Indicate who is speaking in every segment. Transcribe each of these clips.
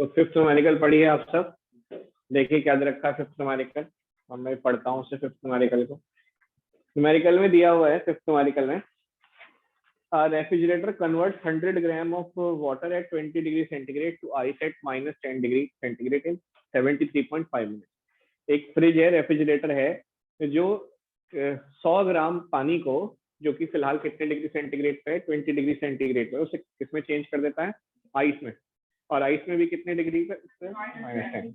Speaker 1: तो fifth numerical पढ़ी है आप सब? देखिए क्या दे रखा है फिफ्थ न्यूमेरिकल, और मैं पढ़ता हूँ उसे फिफ्थ न्यूमेरिकल को। न्यूमेरिकल में दिया हुआ है फिफ्थ न्यूमेरिकल में, refrigerator converts 100 gram of water at 20 degree centigrade to ice at -10 degree centigrade in 73.5 minute. एक फ्रिज है, रेफ्रिजरेटर है, जो 100 ग्राम पानी को, जो कि फिलहाल कितने डिग्री सेंटीग्रेड पे है, 20 डिग्री सेंटीग्रेड पे, उसे किसमें चेंज कर देता है? आइस में। और आइस में भी कितने डिग्री पे? -10।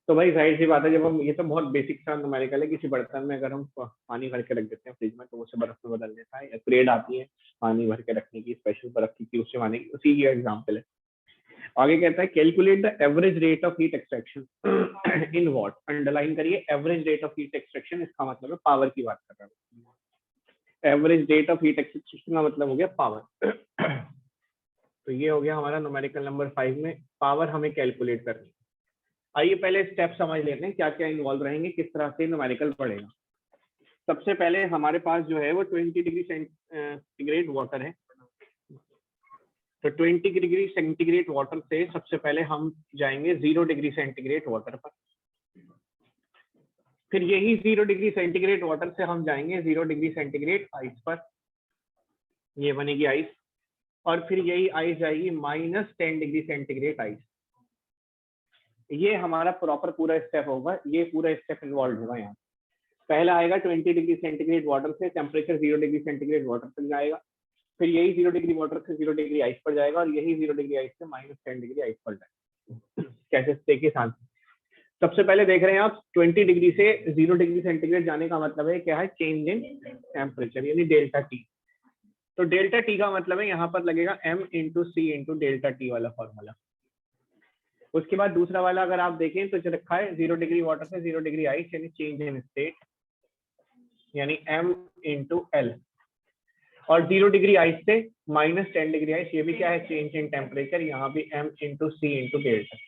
Speaker 1: तो भाई जाहिर सी बात है, जब हम, ये तो बहुत बेसिक सा न्यूमेरिकल है, किसी बर्तन में अगर हम पानी भर के रख देते हैं फ्रिज में तो उसे बर्फ में बदल देता है, या ग्रेड आती है पानी भर के रखने की, स्पेशल बर्फ की, उससे पानी की, उसी की एग्जाम्पल है। आगे कहता है calculate the average rate of heat extraction in watt. Underline करिए, average rate of heat extraction, इसका मतलब है पावर की बात कर रहा हूँ। Average rate of heat extraction का मतलब हो गया पावर। तो ये हो गया हमारा न्यूमेरिकल नंबर 5 में पावर हमें कैलकुलेट करनी है। आइए पहले स्टेप समझ लेते हैं क्या क्या इन्वॉल्व रहेंगे, किस तरह से न्यूमेरिकल पढ़ेगा। सबसे पहले हमारे पास जो है वो 20 डिग्री सेंटीग्रेड वाटर है। तो 20 डिग्री सेंटीग्रेड वाटर से सबसे पहले हम जाएंगे 0 डिग्री सेंटीग्रेड वाटर पर। फिर यही 0 डिग्री सेंटीग्रेड वाटर से हम जाएंगे 0 डिग्री सेंटीग्रेड आइस पर, ये बनेगी आइस। और फिर यही आइस जाएगी -10 डिग्री सेंटीग्रेड आइस। ये हमारा प्रॉपर पूरा स्टेप होगा, ये पूरा स्टेप इन्वॉल्व होगा यहाँ। पहला आएगा 20 डिग्री सेंटीग्रेड वाटर से टेम्परेचर 0 डिग्री सेंटीग्रेड वाटर तक जाएगा। फिर यही 0 डिग्री वाटर से 0 डिग्री आइस पर जाएगा, और यही 0 डिग्री आइस से -10 डिग्री आइस पर जाएगा। कैसे? देखिए शांत। सबसे पहले देख रहे हैं आप, 20 डिग्री से 0 डिग्री सेंटीग्रेड जाने का मतलब है क्या है? चेंज इन टेम्परेचर, यानी डेल्टा टी। तो डेल्टा टी का मतलब है यहाँ पर लगेगा m इंटू सी इंटू डेल्टा टी वाला फॉर्मूला। उसके बाद दूसरा वाला अगर आप देखें तो जो रखा है 0 डिग्री वाटर से 0 डिग्री आइस, यानी चेंज इन स्टेट, यानी m इंटू एल। और 0 डिग्री आइस से -10 डिग्री आइस, ये भी क्या है? चेंज इन टेम्परेचर, यहाँ भी m इंटू सी इंटू डेल्टा।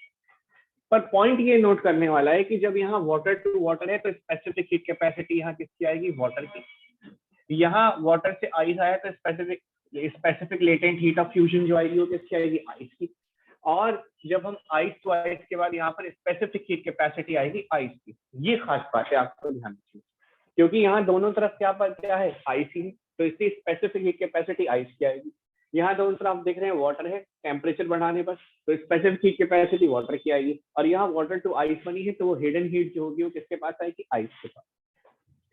Speaker 1: पर पॉइंट ये नोट करने वाला है कि जब यहाँ वाटर टू वाटर है तो स्पेसिफिक हीट कैपेसिटी यहाँ किसकी आएगी? वाटर की। यहाँ वाटर से आइस आया तो specific latent heat of fusion जो आएगी वो किसकी आएगी? आइस की। और जब हम आइस टू आइस के बाद यहाँ पर स्पेसिफिक हीट कैपेसिटी आएगी आइस की। ये खास बात है, आपको ध्यान रखिए, क्योंकि यहाँ दोनों तरफ क्या है? आइस ही है, तो इसकी स्पेसिफिक हीट कैपेसिटी आइस की आएगी। यहाँ दोनों तरफ आप देख रहे हैं वाटर है, टेम्परेचर बढ़ाने पर तो स्पेसिफिक हीट कैपेसिटी वाटर की आएगी। और यहाँ वाटर टू आइस बनी है तो वो हिडन हीट जो होगी वो किसके पास आएगी? आइस के पास।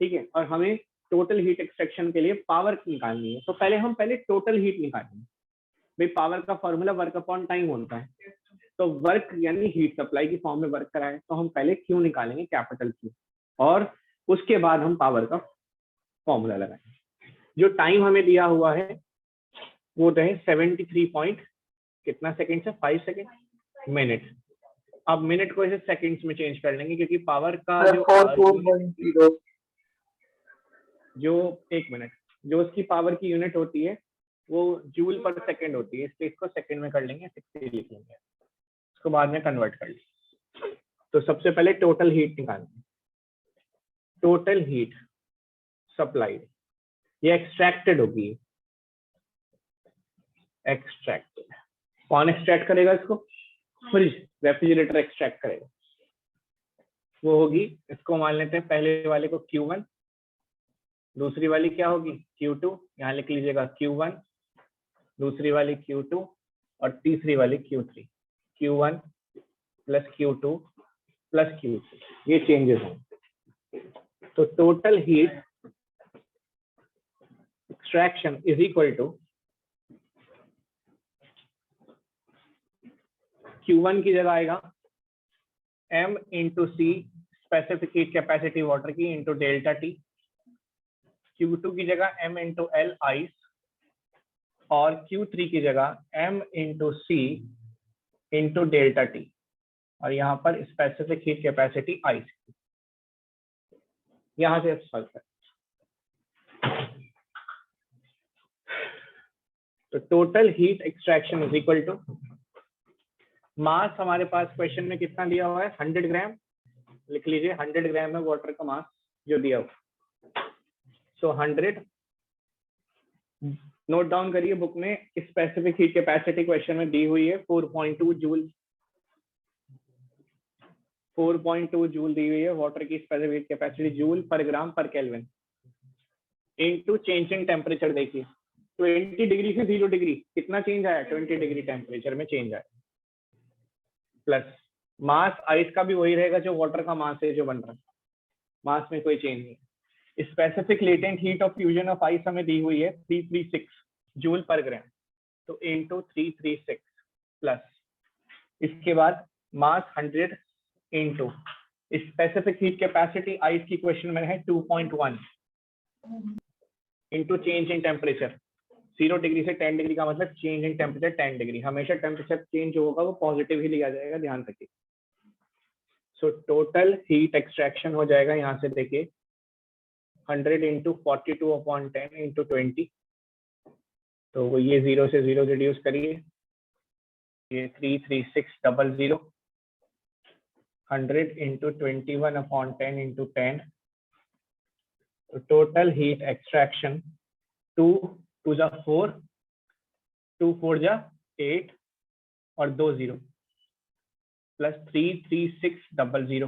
Speaker 1: ठीक है, और हमें टोटल हीट एक्सट्रैक्शन के लिए पावर निकालनी है। तो पहले हम टोटल हीट निकालेंगे। भाई पावर का फॉर्मूला वर्क अपॉन टाइम होता है, तो वर्क यानी हीट सप्लाई की फॉर्म में वर्क कराए, तो हम पहले क्यू निकालेंगे, कैपिटल क्यू, और उसके बाद हम पावर का फॉर्मूला लगाएंगे। जो टाइम हमें दिया हुआ है वो है 73 कितना सेकंड से 5 सेकंड मिनट। अब मिनट को इसे सेकंड्स में चेंज कर लेंगे, क्योंकि पावर का जो 1 मिनट जो उसकी पावर की यूनिट होती है वो जूल पर सेकंड होती है, इसलिए इसको सेकंड में कर लेंगे, 60 लिख लेंगे, उसको बाद में कन्वर्ट कर लेंगे। तो सबसे पहले टोटल हीट निकालेंगे। टोटल हीट सप्लाइड, ये एक्सट्रैक्टेड होगी। एक्सट्रैक्टेड कौन एक्सट्रैक्ट करेगा इसको? फ्रिज, रेफ्रिजरेटर एक्सट्रैक्ट करेगा। वो होगी, इसको मान लेते हैं पहले वाले को Q1, दूसरी वाली क्या होगी? Q2, यहाँ लिख लीजिएगा Q1, दूसरी वाली Q2, और तीसरी वाली Q3। Q1 plus Q2 plus Q3, ये चेंजेस हैं। तो total heat extraction is equal to Q1 की जगह आएगा m into C, specific heat capacity water की, इंटू डेल्टा टी। Q2 की जगह m इंटू एल आइस, और Q3 की जगह m इंटू सी इंटू डेल्टा टी, और यहाँ पर स्पेसिफिक हीट कैपेसिटी आइस की। यहाँ से सॉल्व करें तो total heat extraction is equal to, mass हमारे पास क्वेश्चन में कितना दिया हुआ है? 100 ग्राम, लिख लीजिए 100 ग्राम है वाटर का मास जो दिया हुआ। सो 100, नोट डाउन करिए बुक में, स्पेसिफिक हीट कैपेसिटी क्वेश्चन में दी हुई है 4.2 जूल। 4.2 जूल दी हुई है वाटर की स्पेसिफिक कैपेसिटी, जूल पर ग्राम पर kelvin, into change in temperature. देखिए 20 डिग्री से 0 डिग्री कितना चेंज आया, 20 डिग्री टेम्परेचर में चेंज आया, प्लस मास आइस का भी वही रहेगा जो वाटर का मास है जो बन रहा है, मास में कोई चेंज नहीं। Specific latent heat of fusion of ice हमें दी हुई है 336 जूल पर ग्राम, तो इनटू 336 प्लस इसके बाद मास 100 into specific heat capacity ice की क्वेश्चन में है 2.1 into change in temperature. 0 degree से 10 डिग्री का मतलब चेंज इन टेम्परेचर 10 डिग्री, हमेशा टेम्परेचर चेंज होगा वो पॉजिटिव ही लिया जाएगा, ध्यान रखिए। सो टोटल हीट एक्सट्रैक्शन हो जाएगा यहाँ से देखिए 100 इंटू 42/10 इंटू 20, तो ये 0 से 0 रिड्यूस करिए, ये 33600, 100 इंटू 21/10 इंटू 10, तो टोटल हीट एक्सट्रैक्शन 2 2 जा 4, 2 4 जा 8 और 2 0 प्लस 33600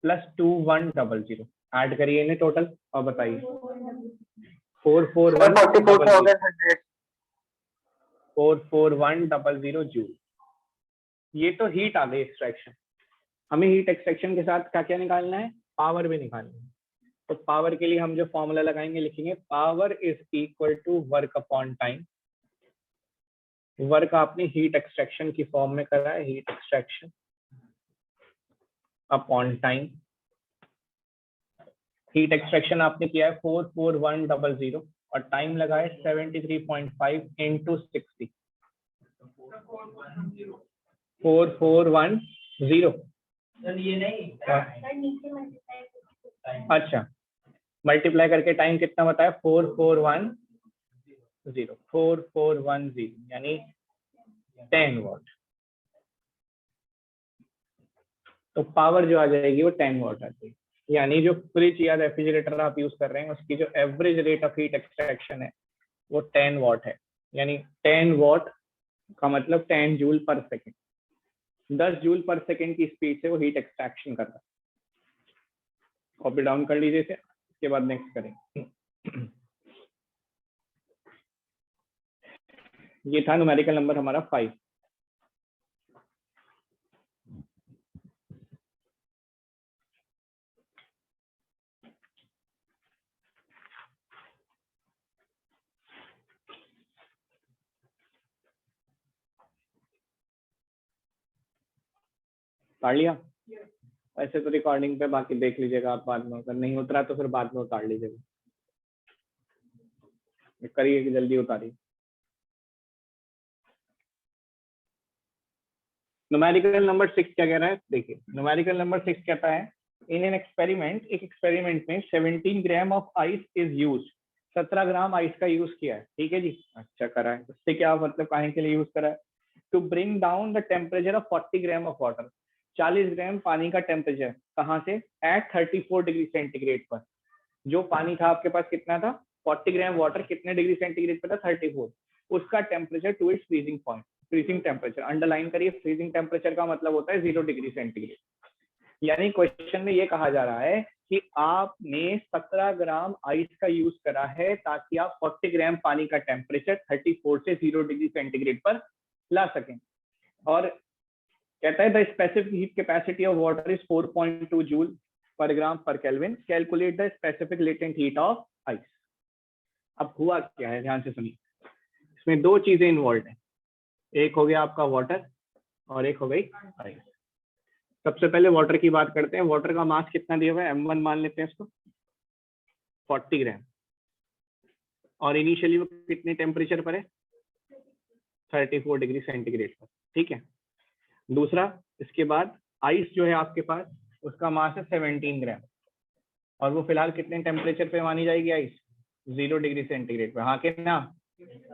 Speaker 1: प्लस 2100, ऐड करिए इन्हें टोटल और बताइए 44100 जूल। ये तो हीट आ गई एक्सट्रैक्शन। हमें हीट एक्सट्रैक्शन के साथ क्या क्या निकालना है, पावर भी निकालना है। तो पावर के लिए हम जो फॉर्मूला लगाएंगे लिखेंगे power is equal to work upon time. Work आपने हीट एक्सट्रैक्शन की फॉर्म में करा है, heat extraction upon time. Heat extraction आपने किया है 44100 और टाइम लगा है 73.5 इंटू 60, 4410। अच्छा मल्टीप्लाई करके टाइम कितना बताया 4410 यानी 10 वॉट। तो पावर जो आ जाएगी वो 10 वॉट आ जाएगी, यानी जो फ्रिज या रेफ्रिजरेटर आप यूज कर रहे हैं उसकी जो average rate of heat extraction है वो 10 वॉट है, यानी 10 वॉट का मतलब 10 जूल पर सेकेंड, 10 जूल पर सेकेंड की स्पीड से वो हीट एक्सट्रैक्शन कर रहा है। कॉपी डाउन कर लीजिए इसे, इसके बाद नेक्स्ट करेंगे। ये था न्यूमेरिकल नंबर हमारा 5। उतार लिया? ऐसे तो रिकॉर्डिंग पे बाकी देख लीजिएगा आप बाद में, अगर नहीं उतरा तो फिर बाद में उतार लीजिएगा। करिए कि जल्दी उतारिए। न्यूमेरिकल नंबर 6 क्या कह रहा है, देखिए न्यूमेरिकल नंबर 6 कहता है इन एन एक्सपेरिमेंट, एक एक्सपेरिमेंट में 17 gram of ice is use, 17 gram ice का यूज किया है, ठीक है जी। अच्छा करा है, उससे क्या मतलब काहे के लिए यूज करा है, to bring down the temperature of 40 gram of water, 40 gram पानी का टेम्परेचर कहाँ से, एट 34 डिग्री सेंटीग्रेड पर। जो पानी था आपके पास कितना था, 40 ग्राम वाटर कितने डिग्री सेंटीग्रेड पर था, 34, उसका temperature to its freezing point, freezing temperature underline करिए, फ्रीजिंग टेम्परेचर का मतलब होता है 0 डिग्री सेंटीग्रेड। यानी क्वेश्चन में ये कहा जा रहा है कि आपने 17 ग्राम आइस का यूज करा है ताकि आप 40 ग्राम पानी का टेम्परेचर 34 से 0 डिग्री सेंटीग्रेड पर ला सकें। और कहता है the specific heat capacity of water is 4.2 joule पर ग्राम पर kelvin, calculate the specific latent heat of ice. अब हुआ क्या है, ध्यान से सुनिए, इसमें दो चीजें इन्वॉल्व है, एक हो गया आपका वाटर और एक हो गई आइस। सबसे पहले वाटर की बात करते हैं। वाटर का मास कितना दिया हुआ है, m1 मान लेते हैं इसको 40 ग्राम, और इनिशियली वो कितने टेम्परेचर पर है, 34 डिग्री सेंटीग्रेड पर, ठीक है। दूसरा इसके बाद आइस जो है आपके पास उसका मास है 17 ग्राम, और वो फिलहाल कितने टेम्परेचर पे मानी जाएगी आइस, 0 डिग्री सेंटीग्रेड पे। हाँ कि ना,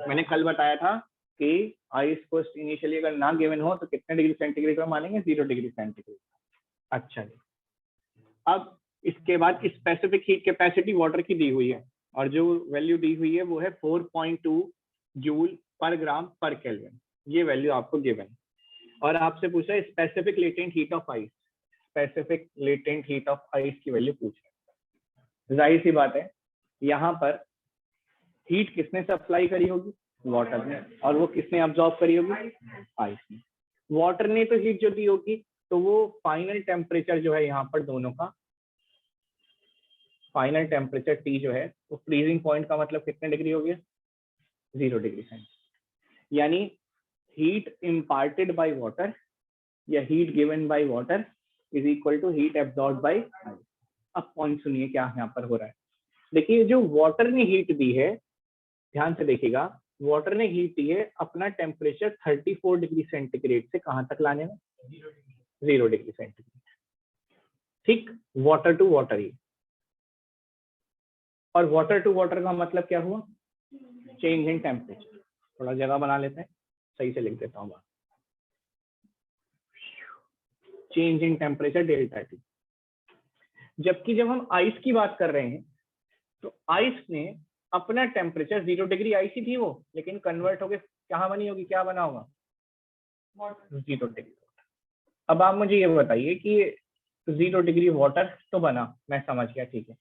Speaker 1: मैंने कल बताया था कि आइस को इनिशियली अगर ना गिवन हो तो कितने डिग्री सेंटीग्रेड पे मानेंगे, 0 डिग्री सेंटीग्रेड। अच्छा जी, अब इसके बाद स्पेसिफिक हीट कैपेसिटी वाटर की दी हुई है, और जो वैल्यू दी हुई है वो है 4.2 जूल पर ग्राम पर केल्विन, ये वैल्यू आपको गिवन। और आपसे पूछा है specific latent heat of ice, specific latent heat of ice की वैल्यू पूछ रहा है। जाहिर सी बात है, यहाँ पर हीट किसने सप्लाई करी होगी, वाटर ने, और वो किसने अब्सॉर्ब करी होगी, आइस ने। वाटर ने तो हीट जो दी होगी, तो वो फाइनल टेम्परेचर जो है यहाँ पर दोनों का, फाइनल टेम्परेचर T जो है वो फ्रीजिंग पॉइंट का मतलब कितने डिग्री हो गया, 0 डिग्री सेंटीग्रेड। यानी हीट इम्पार्टेड बाय वाटर या heat given by water is equal to heat absorbed by ice. अब पॉइंट सुनिए क्या यहाँ पर हो रहा है। देखिए जो वाटर ने हीट दी है, ध्यान से देखिएगा, वाटर ने हीट दी है अपना टेम्परेचर 34 डिग्री सेंटीग्रेड से कहां तक लाने में, 0 डिग्री सेंटीग्रेड। ठीक, वाटर टू वाटर ही। और वाटर टू वाटर का मतलब क्या हुआ, चेंज इन टेम्परेचर। थोड़ा जगह बना लेते हैं, सही से लिख देता हूँ बात। Change in temperature delta T. जबकि जब हम आइस की बात कर रहे हैं, तो आइस ने अपना टेम्परेचर 0 डिग्री आइस ही थी वो, लेकिन कन्वर्ट होके कहाँ बनी होगी, क्या बना होगा, 0 डिग्री। अब आप मुझे ये बताइए कि 0 डिग्री वाटर तो बना, मैं समझ गया, ठीक है,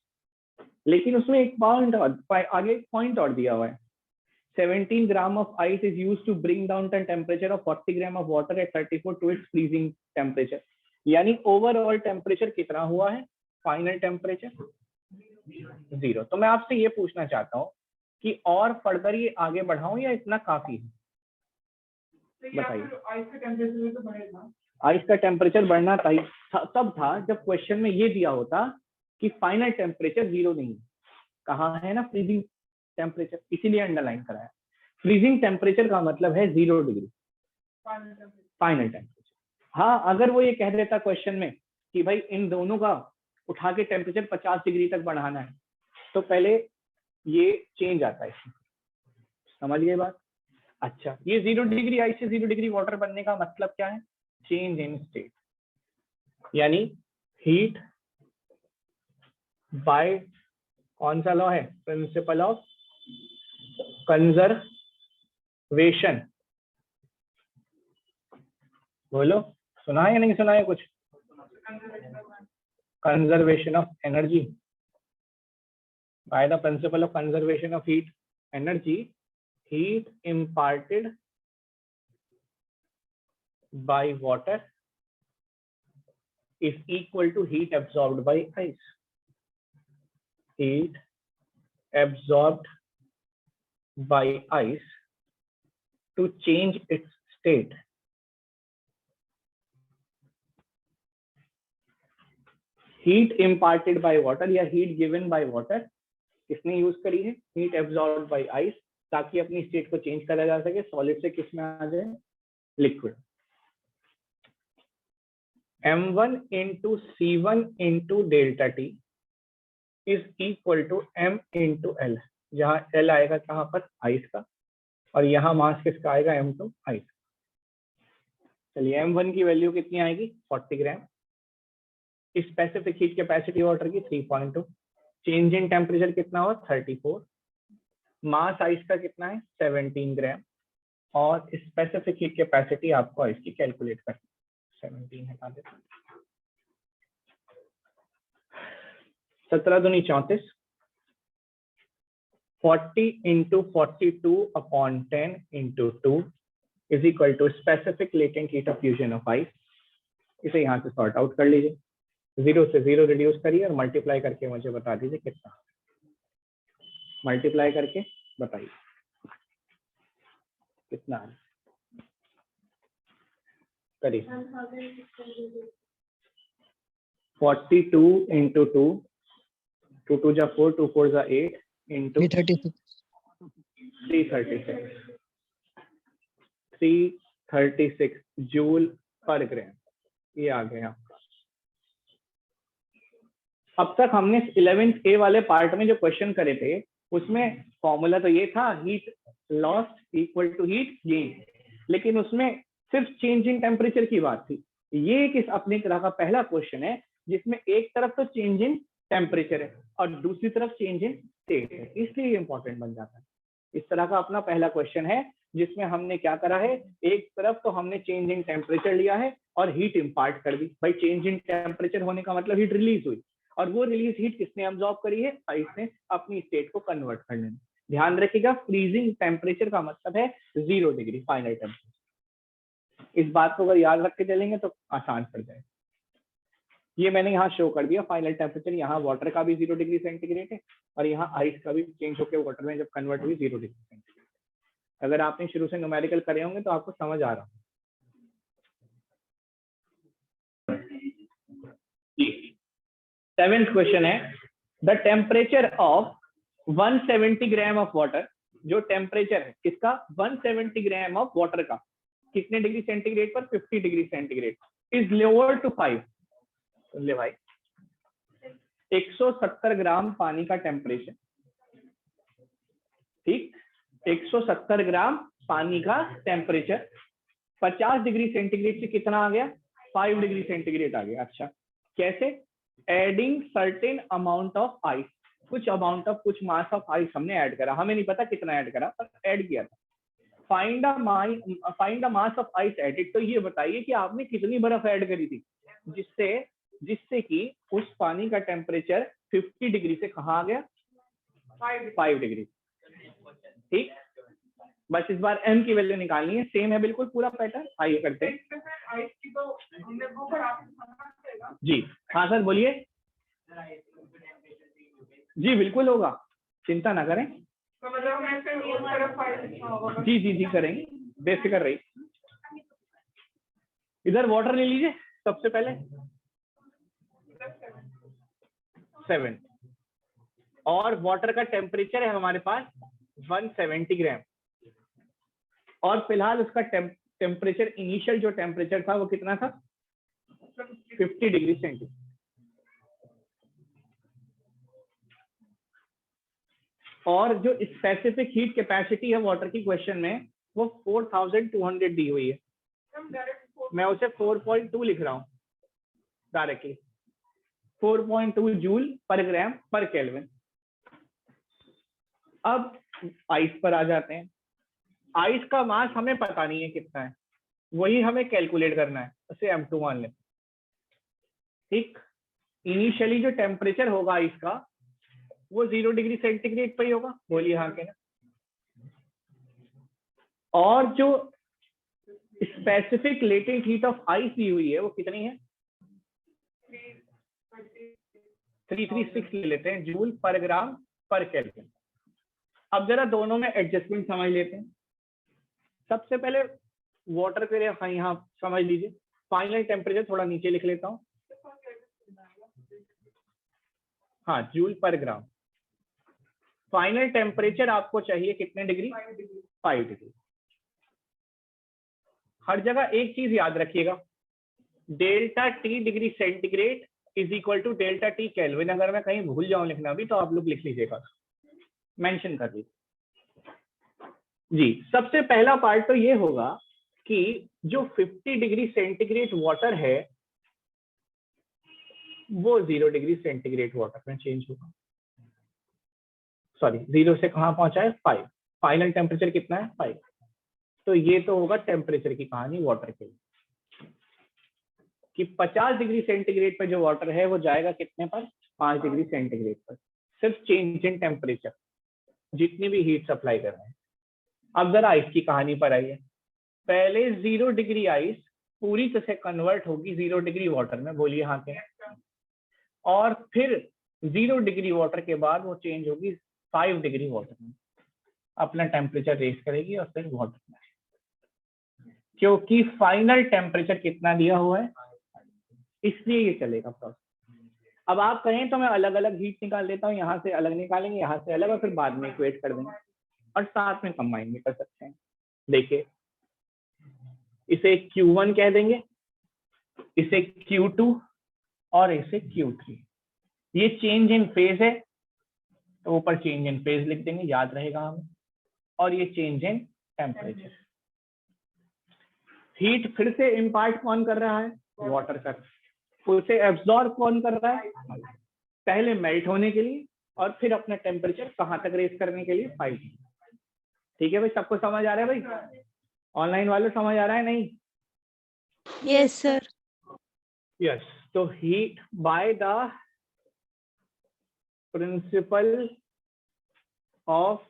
Speaker 1: लेकिन उसमें एक पॉइंट आगे एक पॉइंट और दिया हुआ है, 17 gram of ice is used to bring down the temperature of 40 gram of water at 34 to its freezing temperature. यानी ओवरऑल टेम्परेचर कितना हुआ है, फाइनल टेम्परेचर 0। तो मैं आपसे ये पूछना चाहता हूँ कि और फर्दर ये आगे बढ़ाऊं या इतना काफी है, बताइए। आइस का टेम्परेचर बढ़ना तब था जब क्वेश्चन में ये दिया होता कि फाइनल टेम्परेचर 0 नहीं, कहाँ है ना, फ्रीजिंग टेम्परेचर, इसीलिए अंडरलाइन कराया। फ्रीजिंग टेम्परेचर का मतलब है 0 डिग्री फाइनल टेम्परेचर। हाँ, अगर वो ये कह देता क्वेश्चन में कि भाई इन दोनों का उठा के टेम्परेचर 50 डिग्री तक बढ़ाना है, तो पहले ये चेंज आता है, समझ गए बात। अच्छा, ये 0 डिग्री आइस से 0 डिग्री वाटर बनने का मतलब क्या है, चेंज इन स्टेट, यानी हीट बाय कौन सा लॉ है, प्रिंसिपल ऑफ कंजर्वेशन। बोलो, सुना है या नहीं सुना है कुछ, conservation of energy by the principle of conservation of heat energy, heat imparted by water is equal to heat absorbed by ice. Heat absorbed by ice to change its state. Heat imparted by water या heat given by water किसने use करी है, heat absorbed by ice, ताकि अपनी state को change करा जा सके, सॉलिड से किस में आ जाए, liquid. m1 into c1 into delta t is equal to m into l, जहां l आएगा कहां पर, आइस का, और यहाँ मास किसका आएगा, m2 आइस। चलिए m1 की वैल्यू कितनी आएगी, 40 ग्राम, स्पेसिफिक हीट कैपेसिटी वाटर की 3.2, चेंज इन टेम्परेचर कितना हुआ 34, मास आइस का कितना है 17 ग्राम, और स्पेसिफिक हीट कैपेसिटी आपको आइस की कैलकुलेट करनी, 17 हटा देते, 17 दूनी 34, 40 into 42 upon 10 into 2 is equal to specific latent heat of fusion of ice। इसे यहाँ से सॉर्ट आउट कर लीजिए, 0 से 0 रिड्यूस करिए और मल्टीप्लाई करके मुझे बता दीजिए कितना, मल्टीप्लाई करके बताइए कितना है, करिए। 42 into 2, 2 2 जा 4, 2 4 जा 8 into 336 जूल पर ग्राम, ये आ गया। अब तक हमने 11th ए वाले पार्ट में जो क्वेश्चन करे थे, उसमें फॉर्मूला तो ये था heat lost equal to heat gain, लेकिन उसमें सिर्फ चेंज इन टेम्परेचर की बात थी। ये किस अपनी तरह का पहला क्वेश्चन है जिसमें एक तरफ तो चेंज इन टेम्परेचर है और दूसरी तरफ चेंज इन स्टेट है, इसलिए इंपॉर्टेंट बन जाता है। इस तरह का अपना पहला क्वेश्चन है जिसमें हमने क्या करा है, एक तरफ तो हमने चेंज इन टेम्परेचर लिया है और हीट इम्पार्ट कर दी। भाई चेंज इन टेम्परेचर होने का मतलब हीट रिलीज हुई, और वो रिलीज हीट किसने अब्सॉर्ब करी है, आइस ने अपनी स्टेट को कन्वर्ट करने में। ध्यान रखिएगा फ्रीजिंग टेम्परेचर का मतलब है 0 डिग्री फाइनल टेम्परेचर। इस बात को अगर याद रख के चलेंगे तो आसान पड़ जाए। ये मैंने यहाँ शो कर दिया फाइनल टेम्परेचर, यहाँ वाटर का भी 0 डिग्री सेंटीग्रेड है और यहाँ आइस का भी चेंज होकर वाटर में जब कन्वर्ट हुई 0 डिग्री सेंटीग्रेड। अगर आपने शुरू से न्यूमेरिकल करे होंगे तो आपको समझ आ रहा है। 7th क्वेश्चन है, the temperature of 170 gram of water, जो टेम्परेचर है किसका, 170 ग्राम ऑफ वाटर का, कितने डिग्री सेंटीग्रेड पर, 50 degree centigrade, is lower to 5। सुन ले भाई, 170 ग्राम पानी का टेम्परेचर, ठीक, 170 ग्राम पानी का टेम्परेचर 50 डिग्री सेंटीग्रेड से कितना आ गया, 5 डिग्री सेंटीग्रेड आ गया। अच्छा कैसे, adding certain amount of ice, कुछ अमाउंट ऑफ, कुछ मास ऑफ आइस हमने ऐड करा, हमें नहीं पता कितना ऐड करा पर ऐड किया था। Find the mass of ice added, तो ये बताइए कि आपने कितनी बर्फ ऐड करी थी जिससे कि उस पानी का टेम्परेचर 50 डिग्री से कहाँ आ गया, 5 डिग्री। ठीक, बस इस बार m की वैल्यू निकालनी है, सेम है बिल्कुल पूरा पैटर्न। आइए करते हैं जी। हाँ सर बोलिए। जी बिल्कुल होगा, चिंता ना करें। जी जी जी करेंगे, बेफिक्र रही। इधर वाटर ले लीजिए सबसे पहले 7, और वाटर का टेम्परेचर है हमारे पास 170 ग्राम, और फिलहाल उसका टेम्परेचर, इनिशियल जो टेम्परेचर था वो कितना था, 50 डिग्री सेंटीग्रेड। और जो स्पेसिफिक हीट कैपेसिटी है वाटर की क्वेश्चन में वो 4200 दी हुई है, मैं उसे 4.2 लिख रहा हूँ डायरेक्टली, 4.2 जूल पर ग्राम पर केल्विन। अब आइस पर आ जाते हैं। आइस का मास हमें पता नहीं है कितना है, वही हमें कैलकुलेट करना है, उसे M2 मान लें। ठीक, इनिशियली जो टेम्परेचर होगा आइस का वो 0 डिग्री सेंटीग्रेड पे ही होगा, बोलिए हाँ के ना। और जो specific latent heat of ice दी हुई है वो कितनी है, 336 ले लेते हैं जूल पर ग्राम पर केल्विन। अब जरा दोनों में एडजस्टमेंट समझ लेते हैं। सबसे पहले वाटर के लिए यहाँ समझ लीजिए, फाइनल टेम्परेचर थोड़ा नीचे लिख लेता हूँ, हाँ जूल पर ग्राम। फाइनल टेम्परेचर आपको चाहिए कितने डिग्री, 5 डिग्री। हर जगह एक चीज याद रखिएगा, delta T degree centigrade is equal to delta T kelvin. अगर मैं कहीं भूल जाऊं लिखना भी तो आप लोग लिख लीजिएगा, मेंशन कर दीजिए जी। सबसे पहला पार्ट तो ये होगा कि जो 50 डिग्री सेंटीग्रेड वाटर है वो 0 डिग्री सेंटीग्रेड वाटर में चेंज होगा। सॉरी 0 से कहाँ पहुंचा है, 5। फाइनल टेम्परेचर कितना है, 5। तो ये तो होगा टेम्परेचर की कहानी वाटर के लिए, कि 50 डिग्री सेंटीग्रेड पर जो वाटर है वो जाएगा कितने पर, 5 डिग्री सेंटीग्रेड पर, सिर्फ चेंज इन टेम्परेचर, जितनी भी हीट सप्लाई कर रहे हैं। अब जरा आइस की कहानी पर आइए। पहले 0 डिग्री आइस पूरी तरह से कन्वर्ट होगी 0 डिग्री वाटर में, बोलिए हाँ के, और फिर 0 डिग्री वाटर के बाद वो चेंज होगी 5 डिग्री वाटर में, अपना टेम्परेचर रेज करेगी और फिर वाटर में, क्योंकि फाइनल टेम्परेचर कितना दिया हुआ है, इसलिए ये चलेगा प्रोसेस। अब आप कहें तो मैं अलग अलग हीट निकाल देता हूँ, यहाँ से अलग निकालेंगे, यहाँ से अलग, और फिर बाद में इक्वेट कर देंगे और साथ में कंबाइन भी कर सकते हैं। देखिए इसे Q1 कह देंगे, इसे Q2 और इसे Q3। ये चेंज इन फेज है तो ऊपर चेंज इन फेज लिख देंगे, याद रहेगा हमें। और ये चेंज इन टेम्परेचर। हीट फिर से इम्पार्ट कौन कर रहा है, वाटर कर, उसे एब्जॉर्ब कौन कर रहा है, पहले मेल्ट होने के लिए और फिर अपना टेम्परेचर कहाँ तक रेज करने के लिए, 5 डिग्री। ठीक है भाई, सबको समझ आ रहा है भाई? ऑनलाइन वालों समझ आ रहा है नहीं?
Speaker 2: Yes sir.
Speaker 1: यस। तो heat by the principle of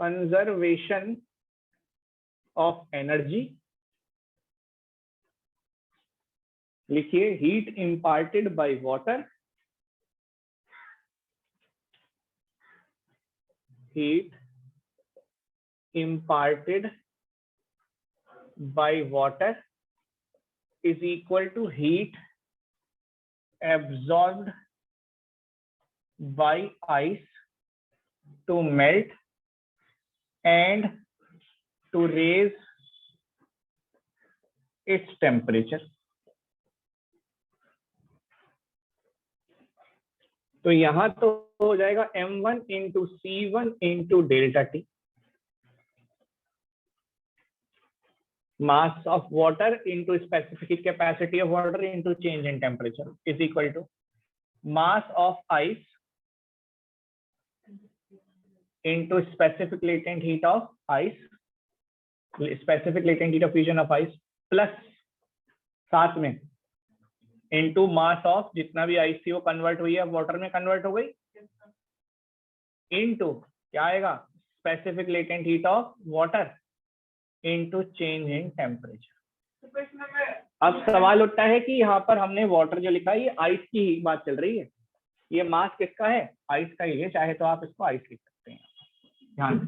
Speaker 1: conservation of energy, लिखिए heat imparted by water, heat imparted by water is equal to heat absorbed by ice to melt and to raise its temperature. तो यहां तो हो जाएगा m1 into C1 into delta T, mass of water into specific capacity of water into change in temperature is equal to mass of ice into specific latent heat of ice, specific latent heat of fusion of ice plus साथ में into mass of जितना भी ice थी वो convert हुई है water में convert हो गई, into क्या आएगा specific latent heat of water into change in temperature. अब सवाल उठता है कि यहाँ पर हमने वाटर जो लिखा है ये आइस की ही बात चल रही है, ये मास किसका है आइस का ही है, चाहे तो आप इसको आइस लिख सकते हैं, ध्यान।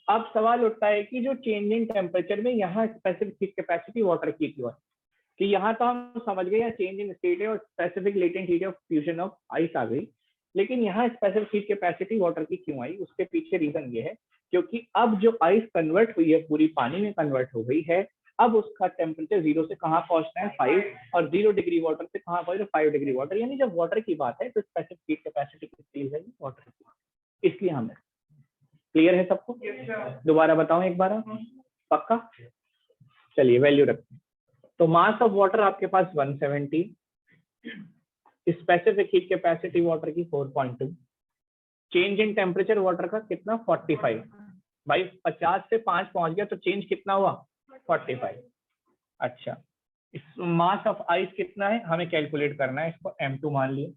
Speaker 1: अब सवाल उठता है कि जो चेंज इन टेम्परेचर में यहाँ स्पेसिफिक हीट कैपेसिटी वाटर की क्यों है, कि यहाँ तो हम समझ गए चेंज इन स्टेट है और specific latent heat of fusion of ice आ गई, लेकिन यहाँ स्पेसिफिक हीट कैपेसिटी वाटर की क्यों आई, उसके पीछे रीजन ये है क्योंकि अब जो आइस कन्वर्ट हुई है पूरी पानी में कन्वर्ट हो गई है, अब उसका टेम्परेचर 0 से कहाँ पहुंचना है 5 और 0 डिग्री वाटर से कहाँ पहुंचे 5 डिग्री वाटर, यानी जब वाटर की बात है तो स्पेसिफिक हीट कैपेसिटी कितनी है वाटर की, इसलिए हमें क्लियर है सबको? दोबारा बताऊं एक बार, पक्का? चलिए वैल्यू रखते हैं। तो मास ऑफ वाटर आपके पास 170, स्पेसिफिक हीट कैपेसिटी वाटर की 4.2, चेंज इन टेम्परेचर वाटर का कितना 45, भाई 50 से 5 पहुंच गया तो चेंज कितना हुआ 45। अच्छा, इस मास ऑफ आइस कितना है हमें कैलकुलेट करना है, इसको m2 मान लिए,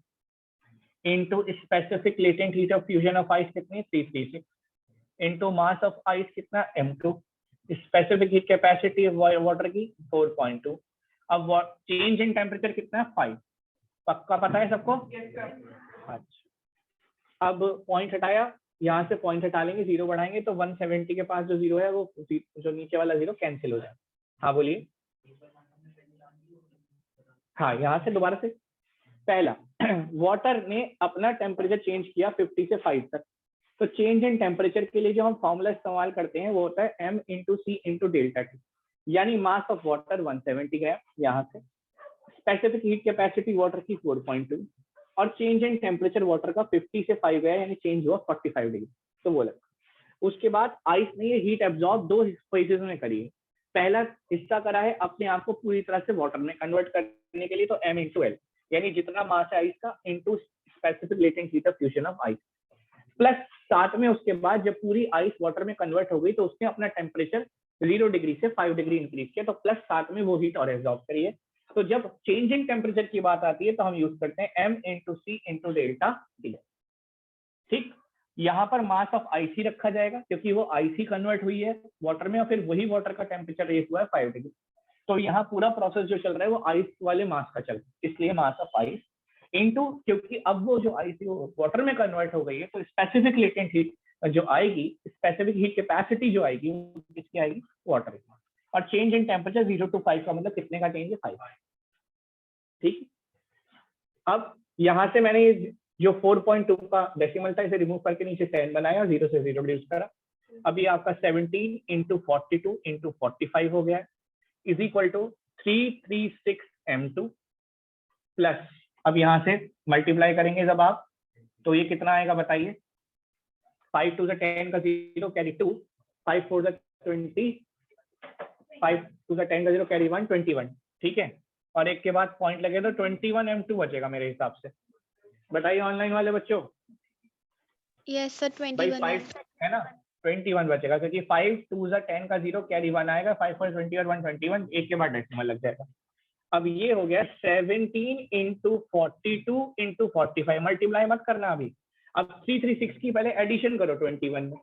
Speaker 1: into specific latent heat of fusion of ice कितनी 336, इनटू मास ऑफ आइस कितना m2, specific heat capacity water की 4.2, अब चेंज इन टेम्परेचर कितना है 5, पक्का पता है सबको? अच्छा, अब पॉइंट हटाया, यहाँ से पॉइंट हटा लेंगे, 0 बढ़ाएंगे तो 170 के पास जो 0 है वो जो नीचे वाला 0 कैंसिल हो जाए। हाँ बोलिए। हाँ, यहाँ से दोबारा से पहला वाटर ने अपना टेम्परेचर चेंज किया 50 से 5 तक, तो चेंज इन टेम्परेचर के लिए जो हम फॉर्मूला इस्तेमाल करते हैं वो होता है m इंटू सी इंटू डेल्टा टी, यानी मास ऑफ वाटर 170 गया यहाँ से, स्पेसिफिक हीट कैपेसिटी वाटर की 4.2 और चेंज इन टेम्परेचर वाटर का 50 से 5 गया, यानी चेंज हुआ 45 डिग्री, तो वो लगा। उसके बाद आइस ने ये हीट एब्जॉर्ब 2 फेजेस में करी है, पहला हिस्सा करा है अपने आप को पूरी तरह से वाटर में कन्वर्ट करने के लिए, तो m इंटू एल, यानी जितना मास है आइस का into specific latent heat of fusion of ice, plus साथ में उसके बाद जब पूरी आइस वाटर में कन्वर्ट हो गई तो उसने अपना टेम्परेचर 0 डिग्री से 5 डिग्री इंक्रीज किया, तो प्लस साथ में वो हीट और एब्जॉर्ब करी है। तो जब चेंज इन टेम्परेचर की बात आती है तो हम यूज करते हैं m इंटू सी इंटू डेल्टा टी। ठीक, यहाँ पर मास ऑफ आइस ही रखा जाएगा क्योंकि वो आइस ही कन्वर्ट हुई है वाटर में और फिर वही वाटर का टेम्परेचर रेस हुआ है 5 डिग्री, तो यहाँ पूरा प्रोसेस जो चल रहा है वो आइस वाले मास का चल रहा है, इसलिए मास ऑफ आइस इनटू, क्योंकि अब वो जो आइस वाटर में कन्वर्ट हो गई है तो स्पेसिफिक लेटेंट हीट जो आएगी, स्पेसिफिक हीट कैपेसिटी जो आएगी वो किसकी आएगी वाटर की, और चेंज इन टेम्परेचर 0 to 5 का मतलब कितने का चेंज है 5। ठीक, अब यहाँ से मैंने ये जो 4.2 का डेसिमल था इसे रिमूव करके नीचे 10 बनाया, 0 से 0 रिड्यूस करा, अभी आपका 17 इंटू 42 इंटू 45 हो गया है, is equal to 336 m2 plus, अब यहाँ से मल्टीप्लाई करेंगे जब आप तो ये कितना आएगा बताइए, 5 2 10 का 0 कैरी 2, 5 4 20, 5 2 10 का 0 कैरी 1 21, ठीक है, और एक के बाद पॉइंट लगे तो 21 m2 बचेगा मेरे हिसाब से, बताइए ऑनलाइन वाले बच्चों।
Speaker 2: यस सर 21
Speaker 1: भाई 5 है ना, 21 बचेगा, क्योंकि 5 2 10 का 0 कैरी 1 आएगा, 5 4 20 और 121, एक के बाद डेसिमल लग जाएगा। अब ये हो गया 17 इंटू 42 इंटू 45, मल्टीप्लाई मत करना अभी। अब 336 की पहले एडिशन करो 21 में,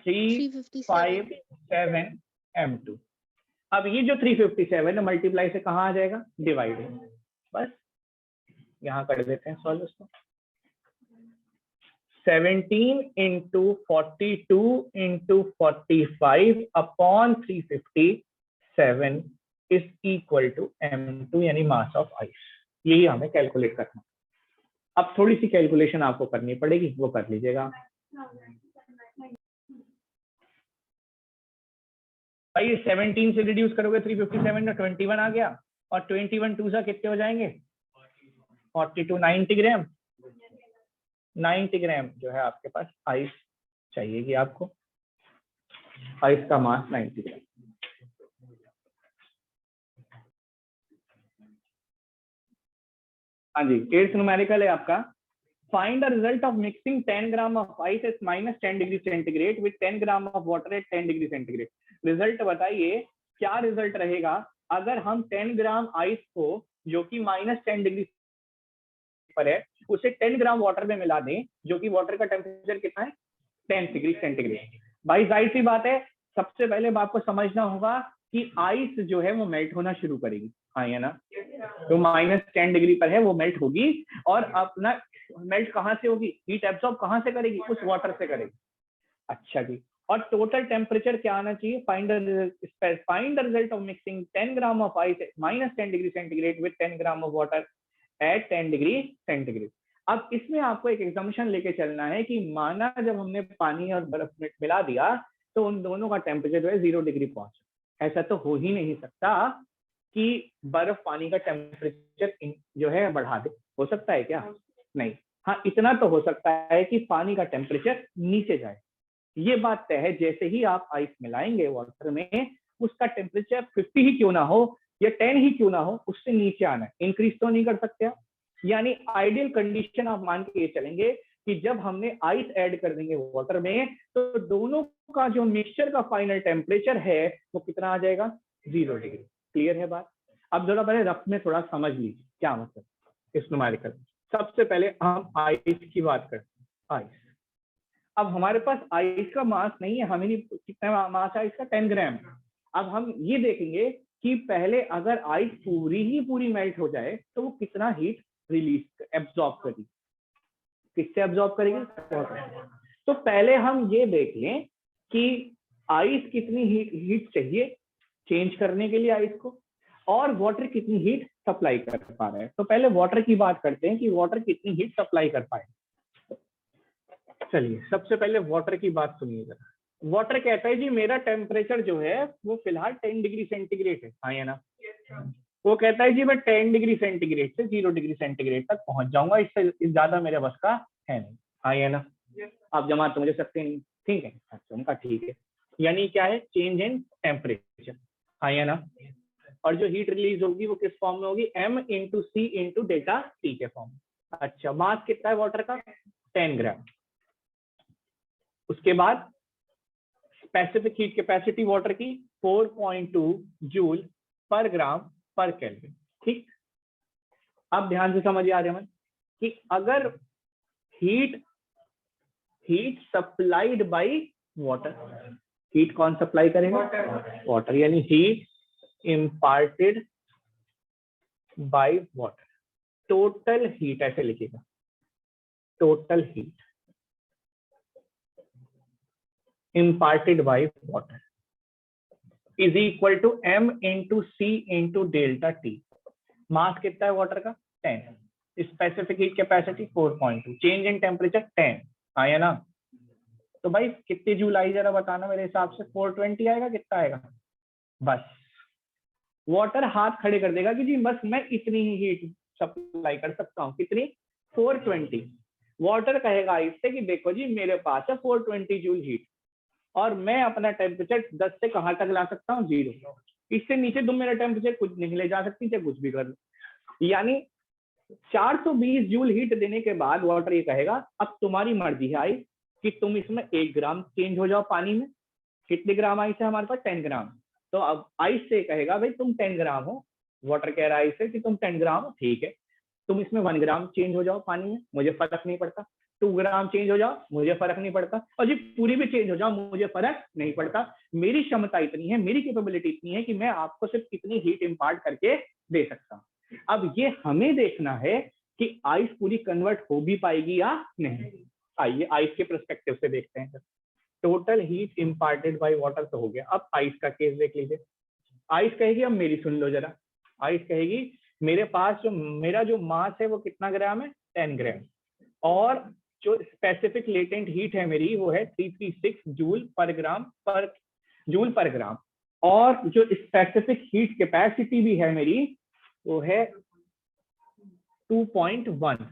Speaker 1: 357 M2। अब ये जो 357 है मल्टीप्लाई से कहाँ आ जाएगा, डिवाइड। बस यहाँ कर देते हैं सॉल्व इसको। 17 into 42 into 45 upon 357 is equal to M2 यानी मास ऑफ आइस। यही हमें कैलकुलेट करना। अब थोड़ी सी कैलकुलेशन आपको करनी पड़ेगी, वो कर लीजिएगा। भाई 17 से रिड्यूस करोगे 357 में 21 आ गया, और 21 2 से कितने हो जाएंगे 42, 90 ग्राम। 90 ग्राम जो है आपके पास आइस चाहिएगी आपको। आइस का मास 90 ग्राम। हाँ जी, 8th न्यूमेरिकल है आपका। Find the result of mixing 10 gram of ice at -10 degree centigrade with 10 gram of water eight 10 degree centigrade. Result बताइए क्या रिजल्ट रहेगा अगर हम 10 ग्राम आइस को जो कि -10 डिग्री पर है उसे 10 ग्राम वाटर में मिला दें, जो कि वाटर का टेम्परेचर कितना है 10 डिग्री सेंटीग्रेड। भाई जाहिर सी बात है, सबसे पहले आपको समझना होगा कि आइस जो है वो मेल्ट होना शुरू करेगी। हाँ या ना, तो -10 डिग्री पर है वो मेल्ट होगी, और अपना मेल्ट कहाँ से होगी, हीट एब्सॉर्ब कहाँ से करेगी, उस वाटर से करेगी। अच्छा जी, और टोटल टेम्परेचर क्या आना चाहिए, find the result of mixing 10 gram of ice -10 degree centigrade with 10 gram of water eight 10 degree centigrade. अब इसमें आपको एक एग्जाम्पशन लेके चलना है कि माना जब हमने पानी और बर्फ में मिला दिया तो उन दोनों का टेम्परेचर जो है 0 डिग्री पहुंचा। ऐसा तो हो ही नहीं सकता कि बर्फ पानी का टेम्परेचर जो है बढ़ा दे, हो सकता है क्या, नहीं। हाँ, इतना तो हो सकता है कि पानी का टेम्परेचर नीचे जाए। ये बात तय है, जैसे ही आप आइस मिलाएंगे वाटर में, उसका टेम्परेचर 50 ही क्यों ना हो या 10 ही क्यों ना हो, उससे नीचे आना है, इंक्रीज तो नहीं कर सकते आप। यानी आइडियल कंडीशन आप मान के ये चलेंगे कि जब हमने आइस ऐड कर देंगे वाटर में तो दोनों का जो मिक्सचर का फाइनल टेम्परेचर है वो कितना आ जाएगा, 0 डिग्री। क्लियर है बात। अब जरा पहले रफ में थोड़ा समझ लीजिए क्या मतलब इस न्यूमेरिकल। सबसे पहले हम आइस की बात करते हैं। आइस, अब हमारे पास आइस का मास नहीं है, हमें कितना मास है इसका, 10 ग्राम। अब हम ये देखेंगे कि पहले अगर आइस पूरी मेल्ट हो जाए तो वो कितना हीट रिलीज एब्जॉर्ब करेगी, किससे एब्जॉर्ब करेगी। तो पहले हम ये देख लें कि आइस कितनी हीट चाहिए चेंज करने के लिए आइस को, और वाटर कितनी हीट सप्लाई कर पा रहा है। तो पहले वाटर की बात करते हैं कि वाटर कितनी हीट सप्लाई कर पाए। चलिए सबसे पहले वाटर की बात सुनिए जरा। वाटर कहता है जी मेरा टेम्परेचर जो है वो फिलहाल 10 डिग्री सेंटीग्रेड है। हाँ या ना, वो कहता है जी मैं 10 डिग्री सेंटीग्रेड से 0 डिग्री सेंटीग्रेड तक पहुंच जाऊंगा, इससे ज्यादा मेरे बस का है नहीं। हाँ या ना, आप जमा तो मुझे सकते नहीं, ठीक है। अच्छा, उनका ठीक है, यानी क्या है, चेंज इन टेम्परेचर। हाँ या ना, और जो हीट रिलीज होगी वो किस फॉर्म में होगी, M into C into delta T के फॉर्म में। अच्छा, मास कितना है वाटर का, 10 ग्राम। उसके बाद स्पेसिफिक हीट कैपेसिटी वाटर की 4.2 जूल पर ग्राम पर केल्विन। ठीक, अब ध्यान से समझिए आर्यमन कि अगर heat supplied by water, heat कौन सप्लाई करेगा, वाटर, यानी heat imparted by water. Total heat ऐसे लिखेगा, total heat imparted by water is equal to M into C into delta T। मास कितना है वाटर का, 10, specific heat capacity 4.2, change in temperature 10। हाँ या ना, तो भाई कितनी जूल आई जरा बताना, मेरे हिसाब से 420 आएगा, कितना आएगा, बस वाटर हाथ खड़े कर देगा कि जी बस मैं इतनी ही हीट सप्लाई कर सकता हूँ, कितनी, 420। वाटर कहेगा इससे कि देखो जी मेरे पास है 420 जूल हीट, और मैं अपना टेम्परेचर 10 से कहां तक ला सकता हूँ, 0। इससे नीचे तुम मेरा टेम्परेचर कुछ नहीं ले जा सकती, चाहे कुछ भी कर लो। यानी 420 जूल हीट देने के बाद वाटर ये कहेगा अब तुम्हारी मर्जी है आई,
Speaker 3: कि तुम इसमें 1 ग्राम चेंज हो जाओ पानी में। कितने ग्राम आइस है हमारे पास? 10 ग्राम। तो अब आइस से कहेगा भाई तुम 10 ग्राम हो, वाटर कह रहा है आइस से कि तुम 10 ग्राम हो, ठीक है। तुम इसमें 1 ग्राम चेंज हो जाओ पानी में, मुझे फर्क नहीं पड़ता। 2 ग्राम चेंज हो जाओ, मुझे फर्क नहीं पड़ता। और जी पूरी भी चेंज हो जाओ, मुझे फर्क नहीं पड़ता। मेरी क्षमता इतनी है, मेरी कैपेबिलिटी इतनी है कि मैं आपको सिर्फ इतनी हीट इम्पार्ट करके दे सकता हूँ। अब ये हमें देखना है कि आइस पूरी कन्वर्ट हो भी पाएगी या नहीं। आइए आइस के पर्सपेक्टिव से देखते हैं। Total heat imparted by water तो हो गया। अब आइस का केस देख लीजिए। आइस कहेगी, अब मेरी सुन लो जरा। आइस कहेगी मेरे पास जो मेरा जो मास है वो कितना ग्राम है? 10 ग्राम। और जो स्पेसिफिक लेटेंट हीट है मेरी वो है 336 जूल पर ग्राम। और जो स्पेसिफिक हीट कैपेसिटी भी है मेरी वो है 2.1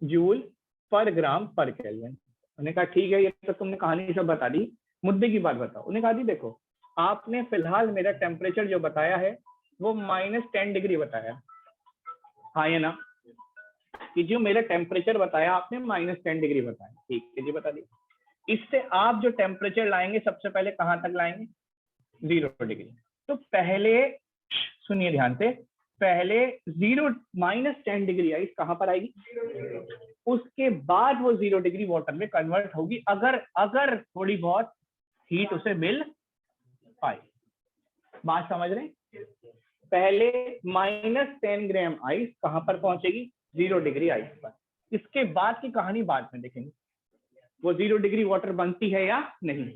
Speaker 3: जूल पर ग्राम पर केल्विन। उन्होंने कहा ठीक है, ये तो तुमने कहानी सब बता दी, मुद्दे की बात बताओ। उन्हें कहा जी देखो, आपने फिलहाल मेरा टेम्परेचर जो बताया है वो -10 डिग्री बताया, हाँ ये ना, कि जो मेरा टेम्परेचर बताया आपने -10 डिग्री बताया, ठीक है जी बता दी। इससे आप जो टेम्परेचर लाएंगे सबसे पहले कहां तक लाएंगे? 0 डिग्री। तो पहले सुनिए ध्यान से, पहले -10 डिग्री आइस कहां पर आएगी? उसके बाद वो 0 डिग्री वाटर में कन्वर्ट होगी, अगर थोड़ी बहुत हीट उसे मिल पाए। बात समझ रहे हैं? पहले -10 ग्राम आइस कहां पर पहुंचेगी? 0 डिग्री आइस पर। इसके बाद की कहानी बाद में देखेंगे, वो 0 डिग्री वाटर बनती है या नहीं।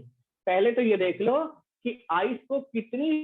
Speaker 3: पहले तो ये देख लो कि आइस को कितनी